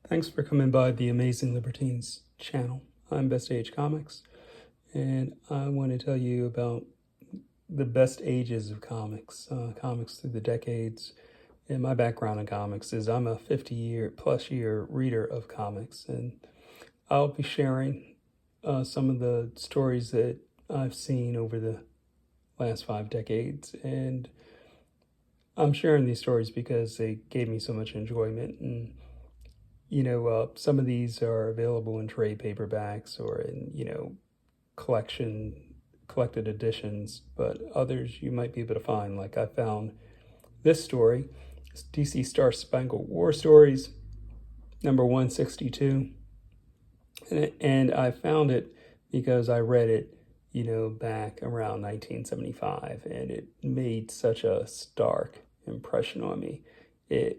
Thanks for coming by the Amazing Libertines channel. I'm Best Age Comics, and I want to tell you about the best ages of comics, comics through the decades. And my background in comics is I'm a 50-year-plus-year reader of comics, and I'll be sharing some of the stories that I've seen over the last 5 decades. And I'm sharing these stories because they gave me so much enjoyment. And some of these are available in trade paperbacks or in, collected editions, but others you might be able to find. Like I found this story, DC Star Spangled War Stories, number 162. And I found it because I read it, back around 1975, and it made such a stark impression on me. The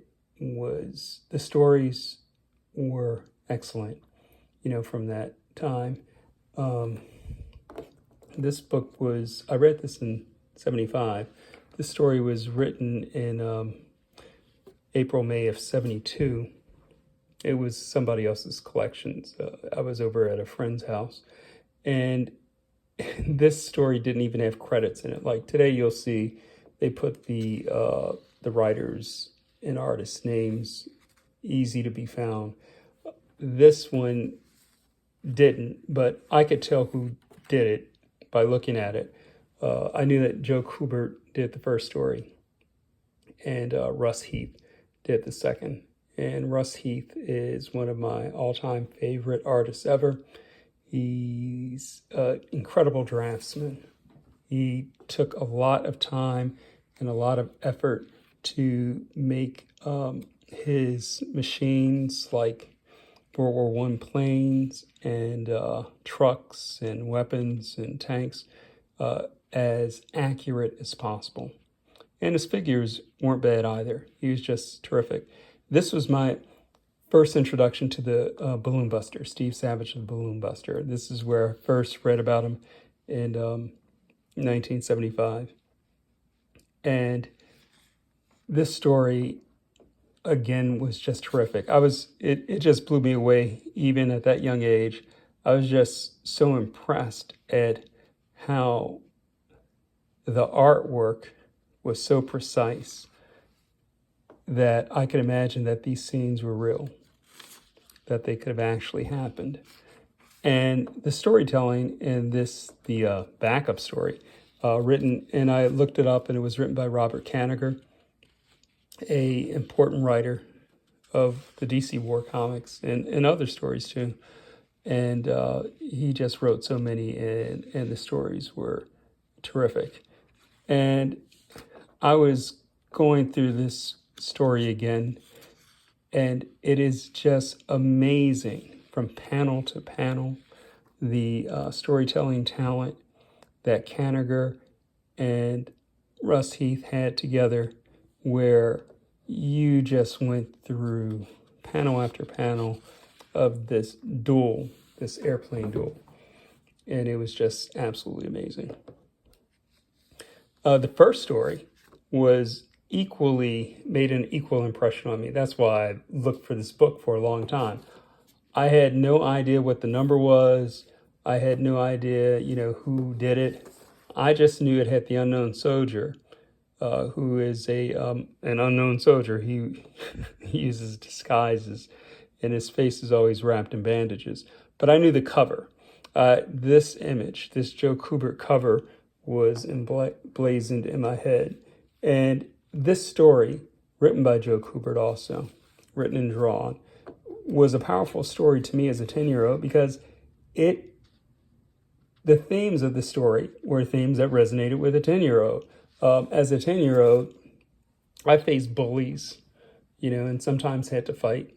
stories were excellent, from that time. This book I read this in 75. This story was written in April, May of 72. It was somebody else's collections. I was over at a friend's house, and this story didn't even have credits in it. Like today, you'll see they put the writers and artists' names easy to be found. This one didn't, but I could tell who did it by looking at it. I knew that Joe Kubert did the first story, and Russ Heath did the second. And Russ Heath is one of my all-time favorite artists ever. He's an incredible draftsman. He took a lot of time and a lot of effort to make his machines, like World War I planes and trucks and weapons and tanks, as accurate as possible. And his figures weren't bad either. He was just terrific. This was my first introduction to the Balloon Buster, Steve Savage the Balloon Buster. This is where I first read about him in 1975. And this story, again, was just terrific. It just blew me away, even at that young age. I was just so impressed at how the artwork was so precise that I could imagine that these scenes were real, that they could have actually happened. And the storytelling in the backup story, written, and I looked it up, and it was written by Robert Kanigher, a important writer of the DC War comics and other stories too. And he just wrote so many, and the stories were terrific. And I was going through this story again, and it is just amazing from panel to panel, the storytelling talent that Kanigher and Russ Heath had together, where you just went through panel after panel of this airplane duel, and it was just absolutely amazing. The first story made an equal impression on me. That's why I looked for this book for a long time. I had no idea what the number was. I had no idea, who did it. I just knew it had the unknown soldier, who is an unknown soldier. He uses disguises, and his face is always wrapped in bandages. But I knew the cover. This image, this Joe Kubert cover, was emblazoned in my head. And this story, written by Joe Kubert also, written and drawn, was a powerful story to me as a 10-year-old because the themes of the story were themes that resonated with a 10-year-old. As a 10-year-old, I faced bullies, and sometimes had to fight.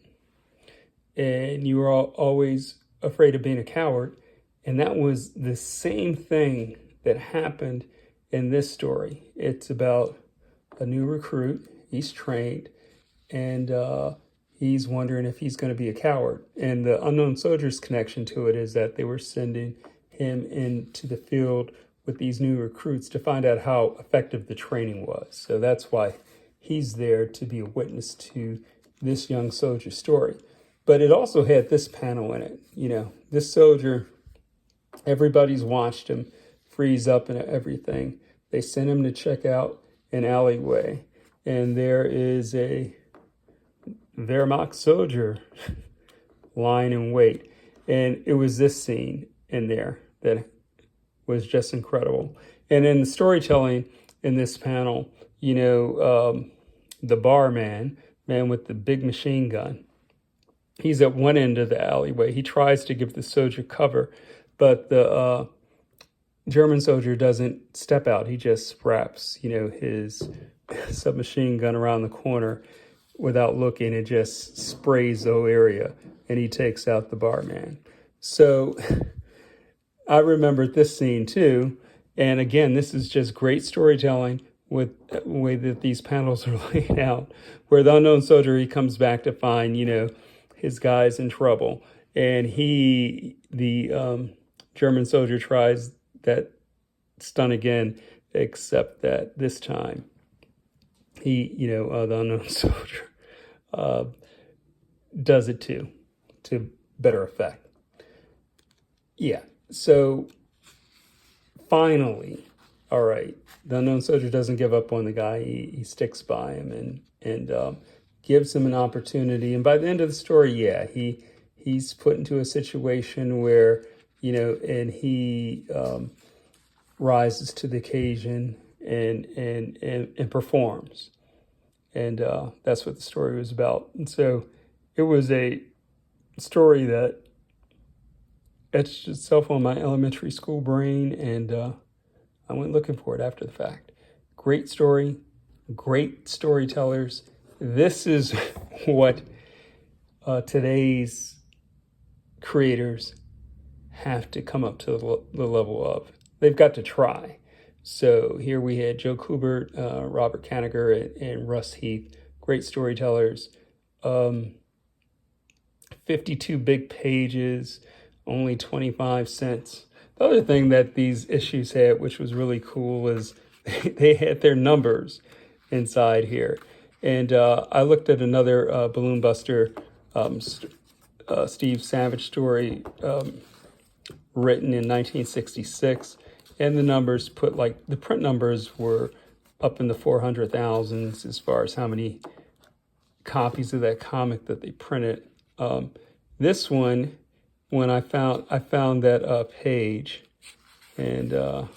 And you were always afraid of being a coward. And that was the same thing that happened in this story. It's about a new recruit. He's trained, and he's wondering if he's going to be a coward. And the unknown soldier's connection to it is that they were sending him into the field with these new recruits to find out how effective the training was. So that's why he's there, to be a witness to this young soldier's story. But it also had this panel in it. You know, this soldier, everybody's watched him freeze up and everything. They sent him to check out an alleyway, and there is a Wehrmacht soldier lying in wait. And it was this scene in there that was just incredible. And in the storytelling in this panel, you know, the barman, man with the big machine gun, he's at one end of the alleyway. He tries to give the soldier cover, but the German soldier doesn't step out. He just wraps, you know, his submachine gun around the corner without looking. It just sprays the whole area, and he takes out the barman. So I remembered this scene too. And again, this is just great storytelling with the way that these panels are laid out, where the unknown soldier, he comes back to find, you know, his guy's in trouble. And the German soldier tries that stunt again, except that this time he, you know, the unknown soldier does it to better effect. Yeah, so finally, all right, the unknown soldier doesn't give up on the guy. He sticks by him and gives him an opportunity. And by the end of the story, yeah, he's put into a situation where, you know, and he rises to the occasion and performs. And that's what the story was about. And so it was a story that etched itself on my elementary school brain, and I went looking for it after the fact. Great story, great storytellers. This is what today's creators have to come up to the level of. They've got to try. So here we had Joe Kubert, Robert Kanigher, and Russ Heath, great storytellers. 52 big pages, only 25 cents. The other thing that these issues had, which was really cool, is they had their numbers inside here. And I looked at another Balloon Buster Steve Savage story written in 1966. And the numbers the print numbers were up in the 400,000s as far as how many copies of that comic that they printed. This one, when I found that page, and come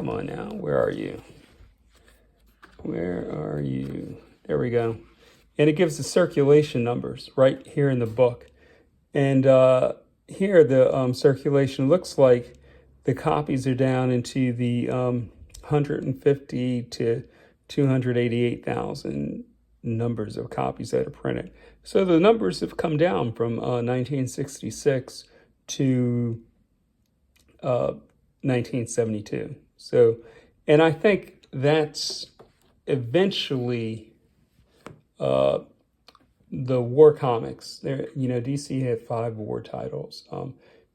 on now, where are you? There we go. And it gives the circulation numbers right here in the book. And here the circulation looks like the copies are down into the 150 to 288,000 numbers of copies that are printed. So the numbers have come down from 1966 to 1972. So, and I think that's eventually the war comics. There, you know, DC had 5 war titles.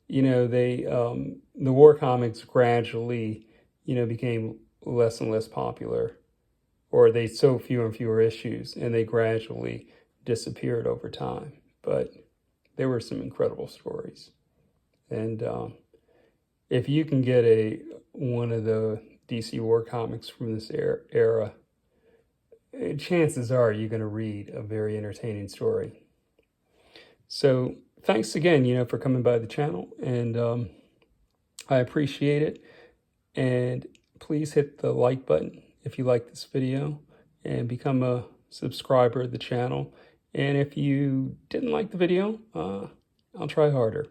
You know, the war comics gradually, you know, became less and less popular, or they sold fewer and fewer issues, and they gradually disappeared over time. But there were some incredible stories. And if you can get one of the DC war comics from this era, chances are you're going to read a very entertaining story. So thanks again, you know, for coming by the channel, and I appreciate it. And please hit the like button if you like this video, and become a subscriber of the channel. And if you didn't like the video, I'll try harder.